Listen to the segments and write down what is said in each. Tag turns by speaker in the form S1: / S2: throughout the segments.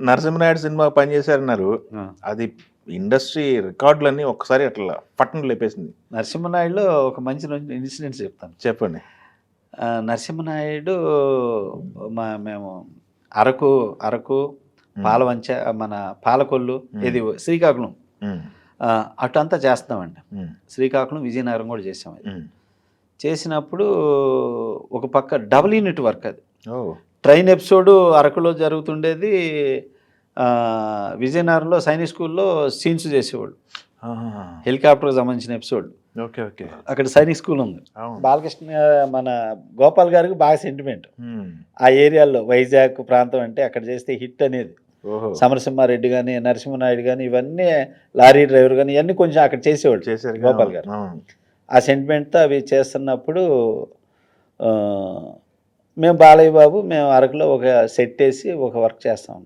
S1: Narasimha Naidu cinema పనిచేశారన్నారు.
S2: ఆ.
S1: అది industry రికార్డులన్నీ ఒక్కసారి అట్లా పట్టణం లేపేసింది.
S2: నరసింహనాయుడులో ఒక మంచి ఇన్సిడెంట్స్ చెప్తాను.
S1: చెప్పండి.
S2: నరసింహనాయుడు మేము అరకు అరకు పాలవంచ మన పాలకొల్లు ఇది శ్రీకాకుళం అటంతా చేస్తామండి. శ్రీకాకుళం విజయనగరం కూడా చేసాం. చేసినప్పుడు ఒక పక్క డబుల్ యూనిట్ వర్క్ అది. ట్రైన్ ఎపిసోడ్ అరకులో జరుగుతుండేది, విజయనగరంలో సైనిక్ స్కూల్లో సీన్స్ చేసేవాళ్ళు, హెలికాప్టర్కి సంబంధించిన ఎపిసోడ్.
S1: Okay okay.
S2: అక్కడ సైనిక్ స్కూల్ ఉంది. బాలకృష్ణ మన గోపాల్ గారికి బాగా సెంటిమెంట్ ఆ ఏరియాలో. వైజాగ్ ప్రాంతం అంటే అక్కడ చేస్తే హిట్ అనేది. సమరసింహారెడ్డి కానీ నరసింహనాయుడు కానీ ఇవన్నీ లారీ డ్రైవర్ కానీ ఇవన్నీ కొంచెం అక్కడ చేసేవాళ్ళు చేశారు గోపాల్ గారు. ఆ సెంటిమెంట్తో అవి చేస్తున్నప్పుడు మేము బాలయ్య బాబు మేము అరకులో ఒక సెట్ వేసి ఒక వర్క్ చేస్తాం.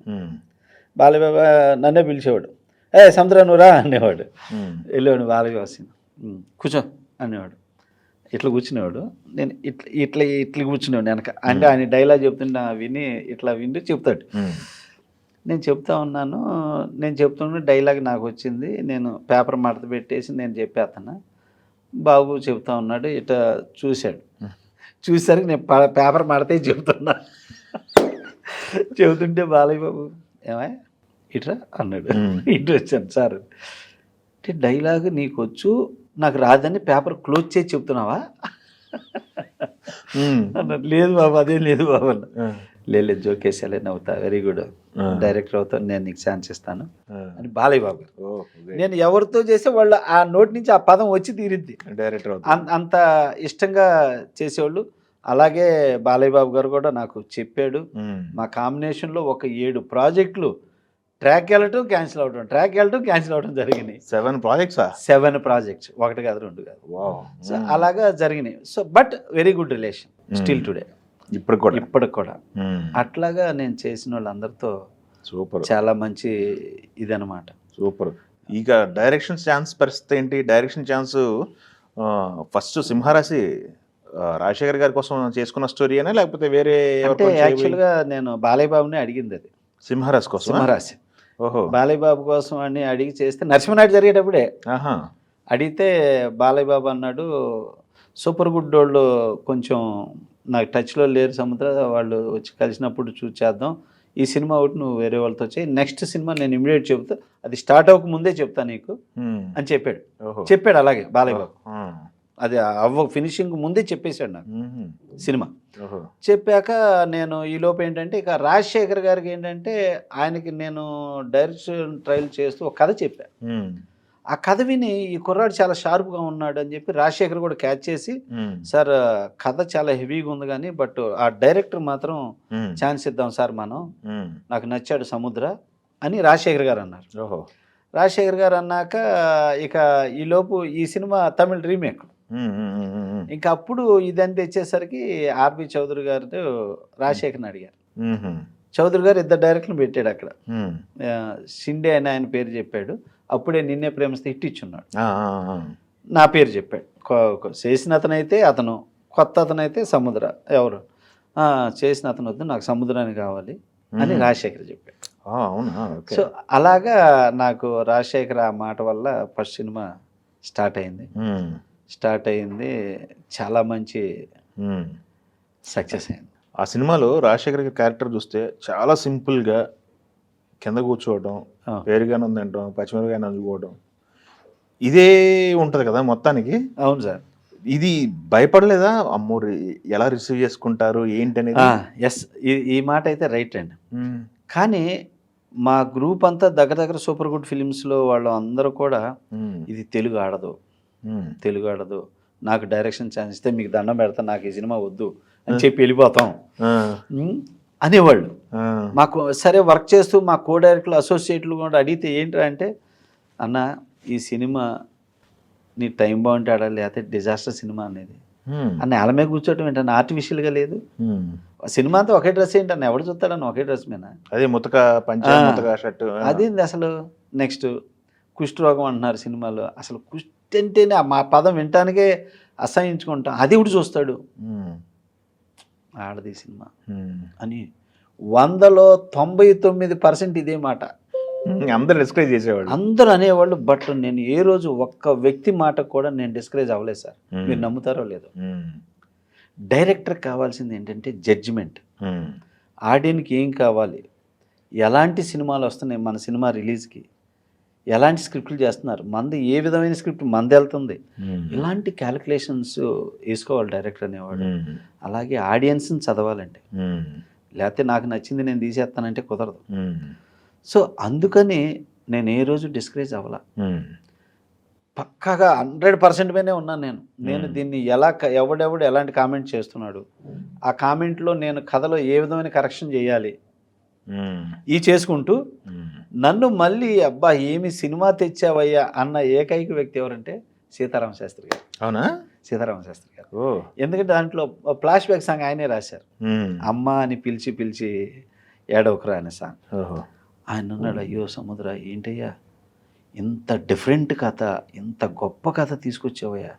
S2: బాలయ్య బాబు నన్నే పిలిచేవాడు, సముద్రం నువ్వురా అనేవాడు. వెళ్ళేవాడు బాలయ్య బాబు కూర్చో అనేవాడు. ఇట్లా కూర్చునేవాడు, నేను ఇట్లా ఇట్లా ఇట్లా కూర్చునేవాడు వెనక. అంటే ఆయన డైలాగ్ చెప్తుంటే విని ఇట్లా వింటూ చెప్తాడు. నేను చెప్తా ఉన్నాను, నేను చెప్తున్న డైలాగ్ నాకు వచ్చింది, నేను పేపర్ మడత పెట్టేసి నేను చెప్పేస్తాను. బాబు చెప్తా ఉన్నాడు, ఇట్లా చూశాడు. చూసేసరికి నేను పేపర్ మడతే చెప్తున్నా. చెబుతుంటే బాలయ్య బాబు ఏమా ఇట్రా అన్నాడు. ఇటు వచ్చాను సార్. అంటే డైలాగ్ నీకు వచ్చు నాకు రాదని పేపర్ క్లోజ్ చేసి చెప్తున్నావా అన్నాడు. లేదు బాబు అదేం లేదు బాబు అన్న. లేదు జోకేసాలే నవ్వుతా, వెరీ గుడ్ డైరెక్టర్ అవుతాను, నేను నీకు ఛాన్స్ ఇస్తాను అని బాలయ్య బాబు గారు. నేను ఎవరితో చేస్తే వాళ్ళు ఆ నోటి నుంచి ఆ పదం వచ్చి తీరిద్ది, డైరెక్టర్ అంత ఇష్టంగా చేసేవాళ్ళు. అలాగే బాలయ్య బాబు గారు కూడా నాకు చెప్పాడు. మా కాంబినేషన్లో ఒక 7 ప్రాజెక్టులు ట్రాక్ వెళ్ళటం క్యాన్సిల్ అవడం, ట్రాక్ వెళ్ళటం క్యాన్సిల్ అవడం జరిగినాయి. 7 ప్రాజెక్ట్స్, 1 కాదు 2 కాదు. సో అలాగా జరిగినాయి. So but very good relation still today, ఇప్పటికి కూడా. అట్లాగా నేను చేసిన వాళ్ళందరితో
S1: సూపర్,
S2: చాలా మంచి ఇదనమాట.
S1: సూపర్. ఇక డైరెక్షన్ ఛాన్స్ పరిస్థితి ఏంటి? డైరెక్షన్ ఛాన్స్ ఫస్ట్ సింహరాశి రాజశేఖర్ గారి కోసం చేసుకున్న స్టోరీనా లేకపోతే వేరే?
S2: యాక్చువల్గా నేను బాలయ్య బాబుని అడిగింది అది,
S1: సింహరాశి కోసం.
S2: సింహరాశి బాలయ్య బాబు కోసం అని అడిగి చేస్తే నరసింహనాయుడు జరిగేటప్పుడే అడిగితే బాలయ్య బాబు అన్నాడు, సూపర్ గుడ్ వాళ్ళు కొంచెం నాకు టచ్లో లేరు సముద్ర, వాళ్ళు వచ్చి కలిసినప్పుడు చూసేద్దాం, ఈ సినిమా ఒకటి నువ్వు వేరే వాళ్ళతో చేయి, నెక్స్ట్ సినిమా నేను ఇమీడియట్ చెబుతా, అది స్టార్ట్ అవ్వక ముందే చెప్తా నీకు అని చెప్పాడు. అలాగే బాలయ్య బాబు అది ఫినిషింగ్ ముందే చెప్పేశాడు నాకు సినిమా. చెప్పాక నేను ఈలోపు ఏంటంటే ఇక రాజశేఖర్ గారికి ఏంటంటే ఆయనకి నేను డైరెక్షన్ ట్రయల్ చేస్తూ ఒక కథ చెప్పా. ఆ కథ విని ఈ కుర్రాడు చాలా షార్ప్గా ఉన్నాడు అని చెప్పి రాజశేఖర్ కూడా క్యాచ్ చేసి, సార్ కథ చాలా హెవీగా ఉంది కానీ బట్ ఆ డైరెక్టర్ మాత్రం ఛాన్స్ ఇద్దాం సార్ మనం, నాకు నచ్చాడు సముద్ర అని రాజశేఖర్ గారు అన్నారు. రాజశేఖర్ గారు అన్నాక ఇక ఈలోపు ఈ సినిమా తమిళ రీమేక్. ఇంకా అప్పుడు ఇదని తెచ్చేసరికి ఆర్బి చౌదరి గారు రాజశేఖర్ని అడిగారు. చౌదరి గారు 2 డైరెక్టర్లు పెట్టాడు అక్కడ. షిండే అని ఆయన పేరు చెప్పాడు. అప్పుడే నిన్నే ప్రేమిస్తే హిట్ ఇచ్చున్నాడు. నా పేరు చెప్పాడు. చేసిన అతనైతే అతను, కొత్త అతనైతే సముద్ర. ఎవరు చేసిన అతను వద్దు, నాకు సముద్రాన్ని కావాలి అని రాజశేఖర్ చెప్పాడు. సో అలాగా నాకు రాజశేఖర్ ఆ మాట వల్ల ఫస్ట్ సినిమా స్టార్ట్ అయింది. చాలా మంచి సక్సెస్ అయింది.
S1: ఆ సినిమాలో రాజశేఖర్ గారి క్యారెక్టర్ చూస్తే చాలా సింపుల్గా కింద కూర్చోవడం, పేరుగానే ఉందంటాం, పచ్చిమిరపకాయ అందుకోవడం, ఇదే ఉంటుంది కదా మొత్తానికి.
S2: అవును సార్.
S1: ఇది భయపడలేదా? అమ్మో ఎలా రిసీవ్ చేసుకుంటారు ఏంటనేది?
S2: ఎస్, ఈ మాట అయితే రైట్ అండి. కానీ మా గ్రూప్ అంతా దగ్గర సూపర్ గుడ్ ఫిలిమ్స్లో వాళ్ళు అందరూ కూడా ఇది తెలుగు ఆడదు, నాకు డైరెక్షన్ ఛాన్స్ ఇస్తే మీకు దండం పెడతా, నాకు ఈ సినిమా వద్దు అని చెప్పి వెళ్ళిపోతాం అనేవాళ్ళు. మాకు సరే వర్క్ చేస్తూ మా కో డైరెక్టర్లు అసోసియేట్లు కూడా అడిగితే ఏంటంటే అంటే, అన్న ఈ సినిమా నీ టైం బాగుంటే ఆడాలి, లేకపోతే డిజాస్టర్ సినిమా అనేది అన్న ఆలమే కూర్చోవటం ఏంటన్నా ఆర్టిఫిషియల్గా లేదు. సినిమా అంతా ఒకే డ్రెస్ ఏంటన్నా, ఎవడు చూస్తాడన్న ఒకే డ్రెస్ మీద,
S1: అదే ముతక షర్టు
S2: అదేంది అసలు. నెక్స్ట్ కుష్ఠరోగం అంటున్నారు సినిమాలో, అసలు కుష్టి అంటేనే మా పదం వినటానికే అసహించుకుంటాం, అది కూడా చూస్తాడు. ఆడది సినిమా అని 100లో 99% ఇదే మాట.
S1: అందరు డిస్కరేజ్ చేసేవాళ్ళు.
S2: అందరూ అనేవాళ్ళు. బట్ నేను ఏ రోజు ఒక్క వ్యక్తి మాట కూడా నేను డిస్కరేజ్ అవ్వలేదు సార్. మీరు నమ్ముతారో లేదో. డైరెక్టర్ కావాల్సింది ఏంటంటే జడ్జిమెంట్. ఆడియన్కి ఏం కావాలి, ఎలాంటి సినిమాలు వస్తున్నాయి మన సినిమా రిలీజ్కి, ఎలాంటి స్క్రిప్ట్లు చేస్తున్నారు, మంది ఏ విధమైన స్క్రిప్ట్ మంది వెళ్తుంది, ఇలాంటి క్యాలిక్యులేషన్స్ వేసుకోవాలి డైరెక్టర్ అనేవాడు. అలాగే ఆడియన్స్ని చదవాలండి. లేకపోతే నాకు నచ్చింది నేను తీసేస్తానంటే కుదరదు. సో అందుకని నేను ఏ రోజు డిస్కరేజ్ అవ్వాల. పక్కాగా 100% మీదే ఉన్నాను నేను దీన్ని ఎలా ఎవడెవడు ఎలాంటి కామెంట్ చేస్తున్నాడు, ఆ కామెంట్లో నేను కథలో ఏ విధమైన కరెక్షన్ చేయాలి ఈ చేసుకుంటూ నన్ను మళ్ళీ అబ్బా ఏమి సినిమా తెచ్చావయ్యా అన్న ఏకైక వ్యక్తి ఎవరంటే సీతారామ శాస్త్రి గారు.
S1: అవునా?
S2: సీతారామ శాస్త్రి గారు. ఎందుకంటే దాంట్లో ఫ్లాష్ బ్యాక్ సాంగ్ ఆయనే రాశారు. అమ్మ అని పిలిచి పిలిచి ఏడవకురా అనే సాంగ్. ఆయన అన్నాడు, అయ్యో సముద్ర ఏంటయ్యా ఇంత డిఫరెంట్ కథ, ఇంత గొప్ప కథ తీసుకొచ్చావయ్యా,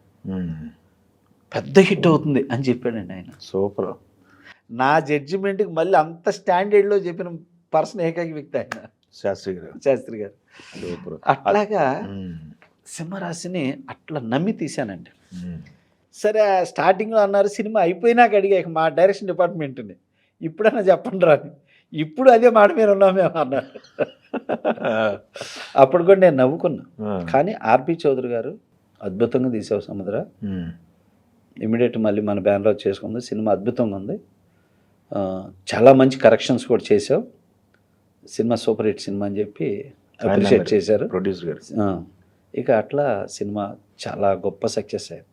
S2: పెద్ద హిట్ అవుతుంది అని చెప్పాడండి ఆయన.
S1: సూపర్.
S2: నా జడ్జిమెంట్కి మళ్ళీ అంత స్టాండర్డ్లో చెప్పిన పర్సన్ ఏకైక వ్యక్తి ఆయన శాస్త్రి గారు.
S1: సూపర్.
S2: అట్లాగా సింహరాశిని అట్లా నమ్మి తీశానండి. సరే స్టార్టింగ్లో అన్నారు సినిమా అయిపోయినాక అడిగా మా డైరెక్షన్ డిపార్ట్మెంట్ని ఇప్పుడన్నా చెప్పండి రాని, ఇప్పుడు అదే మాట మీద ఉన్నామేమో అన్నారు. అప్పుడు కూడా నేను నవ్వుకున్నా. కానీ ఆర్పి చౌదరి గారు అద్భుతంగా తీసావు సముద్ర, ఇమీడియట్ మళ్ళీ మన బ్యానర్లో చేసుకుంది, సినిమా అద్భుతంగా ఉంది, చాలా మంచి కరెక్షన్స్ కూడా చేసావు, సినిమా సూపర్ హిట్ సినిమా అని చెప్పి అప్రిషియేట్ చేశారు
S1: ప్రొడ్యూసర్ గారు.
S2: ఇక అట్లా సినిమా చాలా గొప్ప సక్సెస్ అయ్యింది.